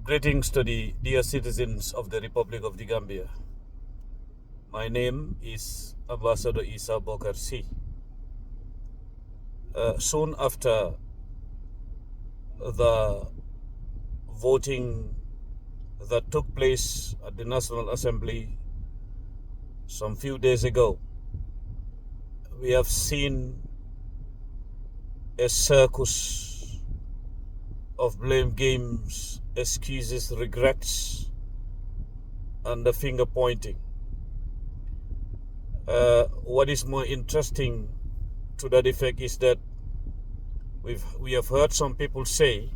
Greetings to the dear citizens of the Republic of the Gambia. My name is Ambassador Isa Bokar C. Soon after the voting that took place at the National Assembly some few days ago, we have seen a circus of blame games, excuses, regrets, and the finger pointing. What is more interesting to that effect is that we have heard some people say,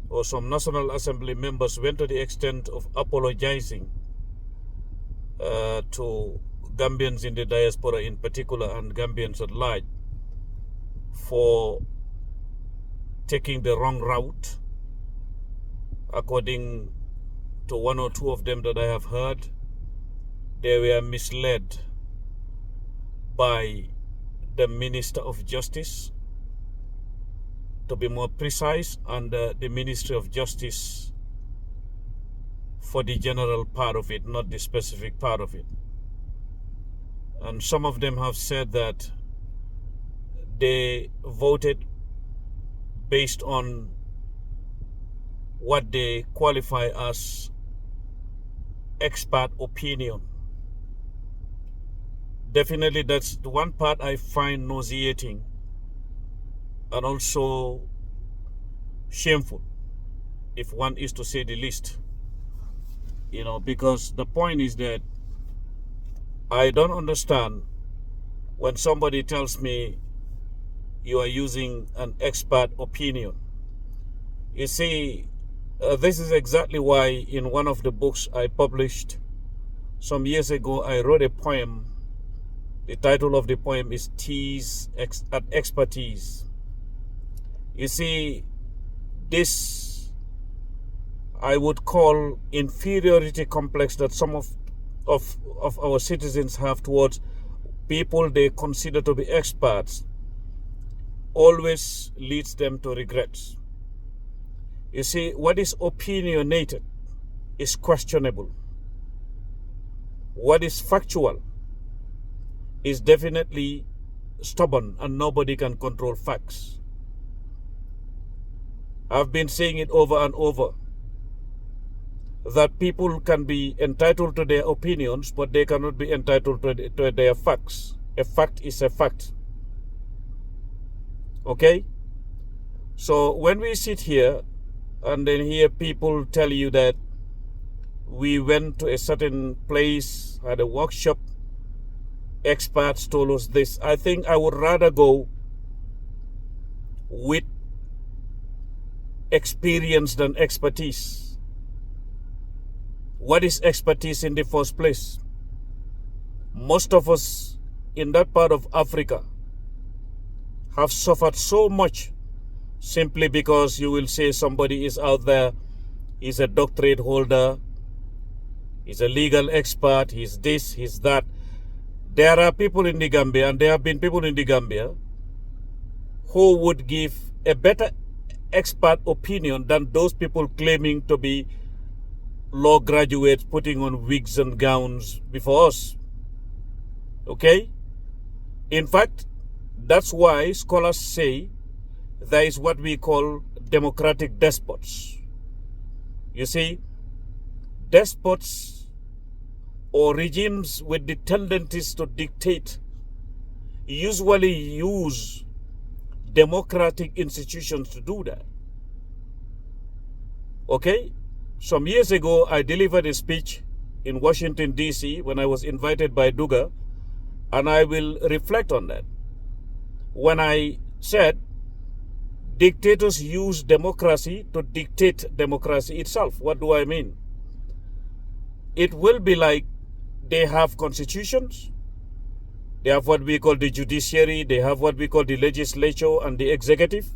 or some National Assembly members went to the extent of apologizing to Gambians in the diaspora in particular and Gambians at large for taking the wrong route. According to one or two of them that I have heard, they were misled by the Minister of Justice, to be more precise, and the Ministry of Justice for the general part of it, not the specific part of it. And some of them have said that they voted based on what they qualify as expert opinion. Definitely, that's the one part I find nauseating and also shameful, if one is to say the least. Because the point is that I don't understand when somebody tells me you are using an expert opinion. You see, this is exactly why in one of the books I published some years ago, I wrote a poem. The title of the poem is Tease at Expertise. You see, this I would call inferiority complex that some of our citizens have towards people they consider to be experts always leads them to regrets. You see, what is opinionated is questionable. What is factual is definitely stubborn, and nobody can control facts. I've been saying it over and over that people can be entitled to their opinions, but they cannot be entitled to their facts. A fact is a fact. Okay? So when we sit here and then hear people tell you that we went to a certain place, had a workshop, experts told us this, I think I would rather go with experience than expertise. What is expertise in the first place? Most of us in that part of Africa have suffered so much simply because you will say somebody is out there, he's a doctorate holder, he's a legal expert, he's this, he's that. There are people in the Gambia, and there have been people in the Gambia who would give a better expert opinion than those people claiming to be law graduates putting on wigs and gowns before us. Okay? In fact, that's why scholars say there is what we call democratic despots. You see, despots or regimes with the tendencies to dictate usually use democratic institutions to do that. Okay? Some years ago, I delivered a speech in Washington, D.C. when I was invited by Duga, and I will reflect on that. When I said dictators use democracy to dictate democracy itself. What do I mean? It will be like they have constitutions, they have what we call the judiciary, they have what we call the legislature and the executive.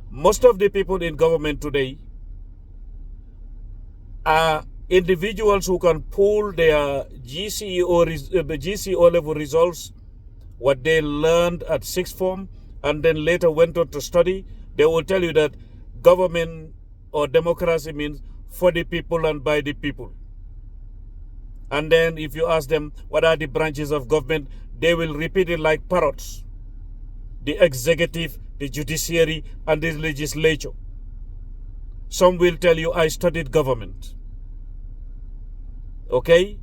Most of the people in government today are individuals who can pull their GCE level results, what they learned at sixth form, and then later went on to study. They will tell you that government or democracy means for the people and by the people. And then if you ask them what are the branches of government, they will repeat it like parrots. The executive, the judiciary, and the legislature. Some will tell you, I studied government. Okay?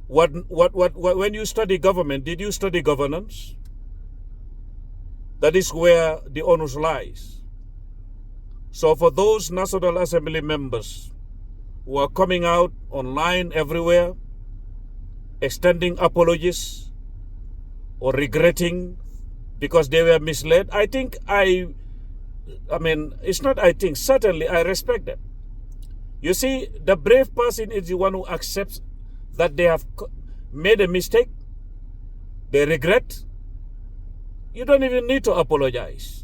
When you study government, did you study governance? That is where the onus lies. So for those National Assembly members who are coming out online everywhere, extending apologies or regretting because they were misled, certainly I respect them. You see, the brave person is the one who accepts that they have made a mistake, they regret. You don't even need to apologize.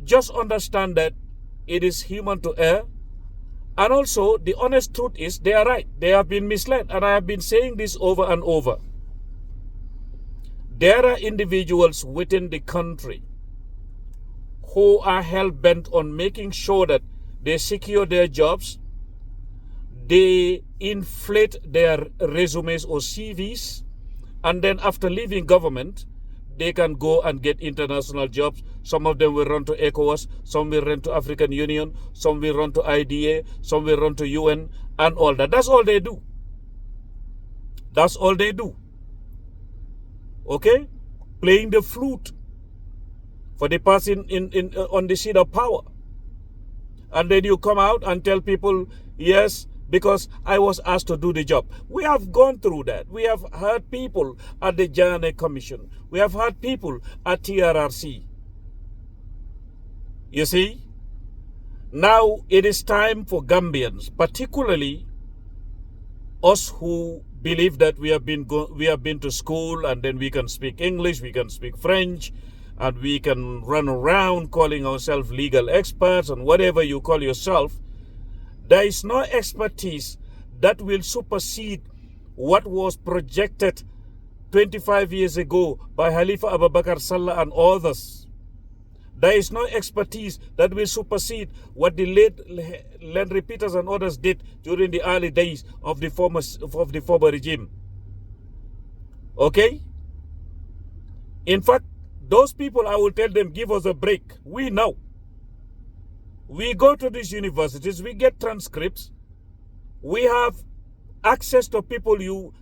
Just understand that it is human to err. And also, the honest truth is they are right. They have been misled. And I have been saying this over and over. There are individuals within the country who are hell-bent on making sure that they secure their jobs, they inflate their resumes or CVs, and then after leaving government, they can go and get international jobs. Some of them will run to ECOWAS, some will run to African Union, some will run to IDA, some will run to UN, and all that. That's all they do. That's all they do. Okay? Playing the flute for the person on the seat of power. And then you come out and tell people, yes, because I was asked to do the job. We have gone through that. We have heard people at the Janneh Commission. We have heard people at TRRC. You see? Now it is time for Gambians, particularly us who believe that we have been to school and then we can speak English, we can speak French, and we can run around calling ourselves legal experts and whatever you call yourself. There is no expertise that will supersede what was projected 25 years ago by Khalifa Abubakar Sallah and others. There is no expertise that will supersede what the late Landry Peters and others did during the early days of the former regime. Okay? In fact, those people, I will tell them, give us a break. We know. We go to these universities, we get transcripts, we have access to people you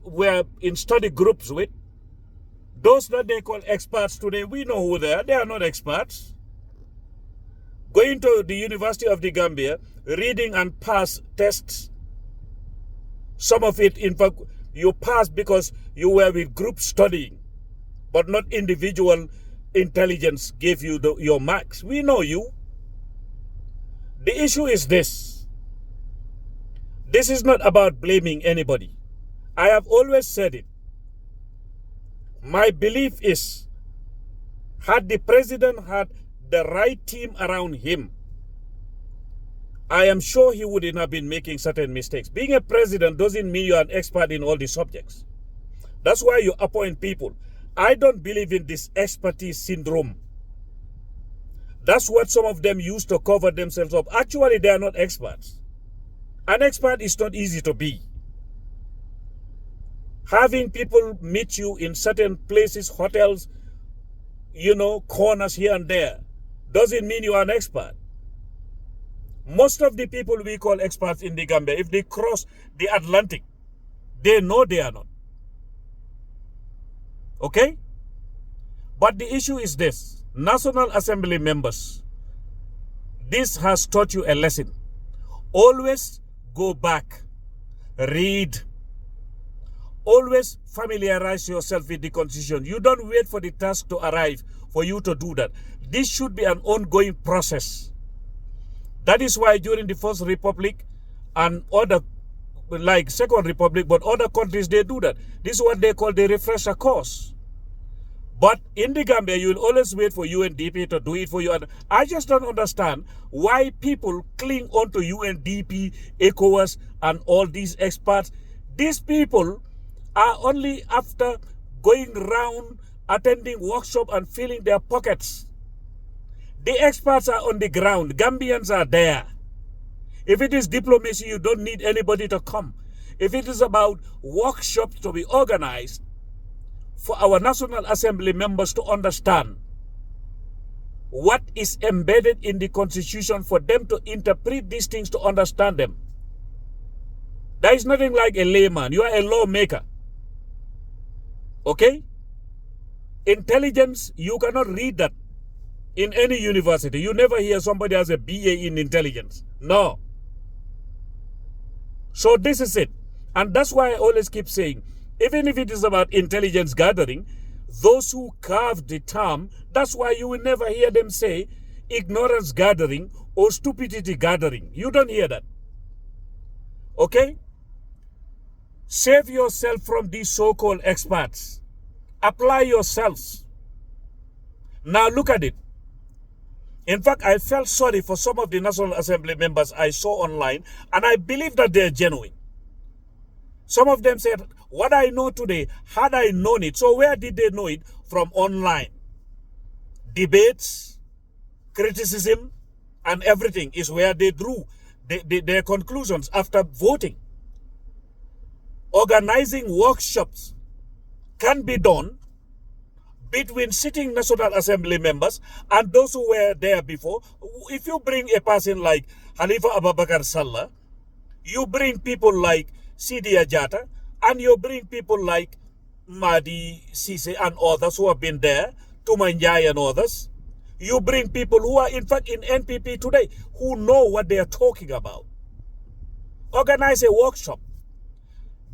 were in study groups with. Those that they call experts today, we know who they are not experts. Going to the University of the Gambia, reading and pass tests. Some of it, in fact, you pass because you were with group studying, but not individual intelligence gave you your marks. We know you. The issue is this. This is not about blaming anybody. I have always said it. My belief is, had the president had the right team around him, I am sure he wouldn't have been making certain mistakes. Being a president doesn't mean you're an expert in all the subjects. That's why you appoint people. I don't believe in this expertise syndrome. That's what some of them use to cover themselves up. Actually, they are not experts. An expert is not easy to be. Having people meet you in certain places, hotels, corners here and there, doesn't mean you are an expert. Most of the people we call experts in the Gambia, if they cross the Atlantic, they know they are not. Okay? But the issue is this. National Assembly members, this has taught you a lesson. Always go back, read. Always familiarize yourself with the Constitution. You don't wait for the task to arrive for you to do that. This should be an ongoing process. That is why during the First Republic and other, like Second Republic, but other countries, they do that. This is what they call the refresher course. But in the Gambia, you will always wait for UNDP to do it for you. And I just don't understand why people cling on to UNDP, ECOWAS, and all these experts. These people are only after going around, attending workshops and filling their pockets. The experts are on the ground. Gambians are there. If it is diplomacy, you don't need anybody to come. If it is about workshops to be organized for our National Assembly members to understand what is embedded in the Constitution, for them to interpret these things to understand them. There is nothing like a layman. You are a lawmaker. Okay? Intelligence, you cannot read that in any university. You never hear somebody has a BA in intelligence. No. So this is it. And that's why I always keep saying, even if it is about intelligence gathering, those who carved the term, that's why you will never hear them say ignorance gathering or stupidity gathering. You don't hear that. Okay? Save yourself from these so-called experts. Apply yourselves. Now look at it. In fact, I felt sorry for some of the National Assembly members I saw online, and I believe that they're genuine. Some of them said, what I know today, had I known it. So where did they know it? From online. Debates, criticism, and everything is where they drew their conclusions after voting. Organizing workshops can be done between sitting National Assembly members and those who were there before. If you bring a person like Halifa Abubakar Sallah, you bring people like Sidi Ajata, and you bring people like Madi Sise and others who have been there, Tumanjai and others. You bring people who are in fact in NPP today, who know what they are talking about. Organize a workshop.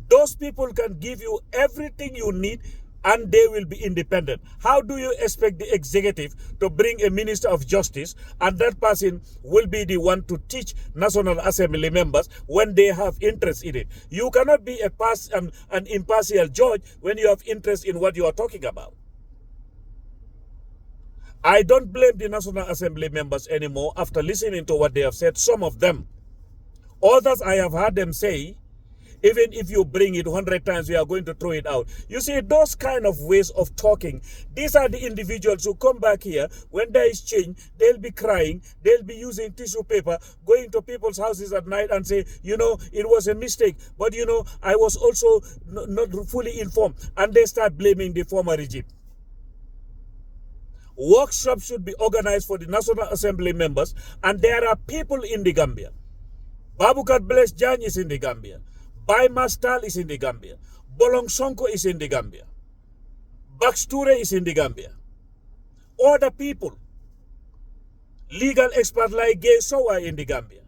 Those people can give you everything you need, and they will be independent. How do you expect the executive to bring a minister of justice and that person will be the one to teach National Assembly members when they have interest in it? You cannot be an impartial judge when you have interest in what you are talking about. I don't blame the National Assembly members anymore after listening to what they have said, some of them. Others, I have heard them say, even if you bring it 100 times, we are going to throw it out. You see, those kind of ways of talking, these are the individuals who come back here. When there is change, they'll be crying. They'll be using tissue paper, going to people's houses at night and say, you know, it was a mistake. But, you know, I was also not fully informed. And they start blaming the former regime. Workshops should be organized for the National Assembly members. And there are people in the Gambia. Babukar Bless Jan is in the Gambia. Bai Mastal is in the Gambia. Bolong Sonko is in the Gambia. Baksture is in the Gambia. Other people, legal experts like Gay So are in the Gambia.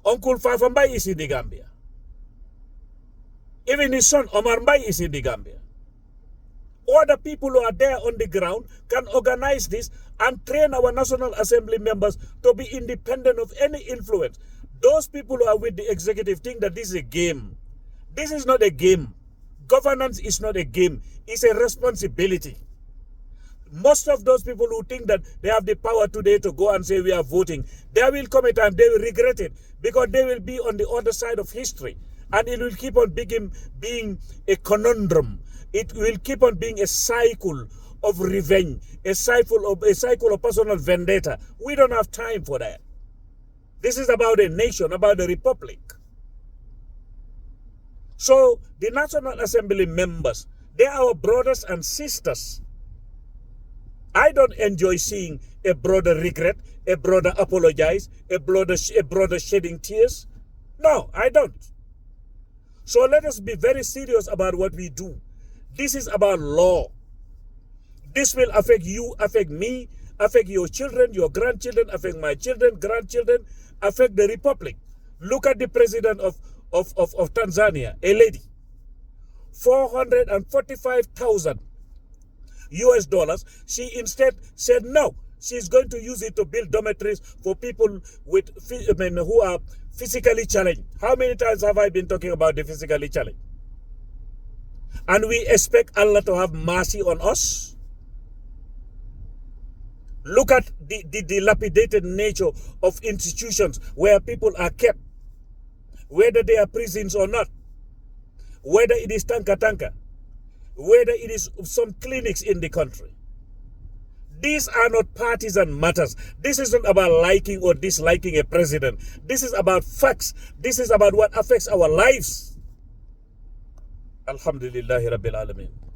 Uncle Fafambai is in the Gambia. Even his son Omar Mbai is in the Gambia. Other people who are there on the ground can organize this and train our National Assembly members to be independent of any influence. Those people who are with the executive think that this is a game. This is not a game. Governance is not a game. It's a responsibility. Most of those people who think that they have the power today to go and say we are voting, there will come a time they will regret it, because they will be on the other side of history. And it will keep on being a conundrum. It will keep on being a cycle of revenge, a cycle of personal vendetta. We don't have time for that. This is about a nation, about a republic. So the National Assembly members, they are our brothers and sisters. I don't enjoy seeing a brother regret, a brother apologize, a brother shedding tears. No, I don't. So let us be very serious about what we do. This is about law. This will affect you, affect me, affect your children, your grandchildren, affect my children, grandchildren, affect the republic. Look at the president of Tanzania, a lady. $445,000 US. She instead said no. She's going to use it to build dormitories for people with who are physically challenged. How many times have I been talking about the physically challenged? And we expect Allah to have mercy on us. Look at the dilapidated nature of institutions where people are kept, whether they are prisons or not, whether it is tanka, whether it is some clinics in the country. These are not partisan matters. This isn't about liking or disliking a president. This is about facts. This is about what affects our lives. Alhamdulillahi Rabbil Alameen.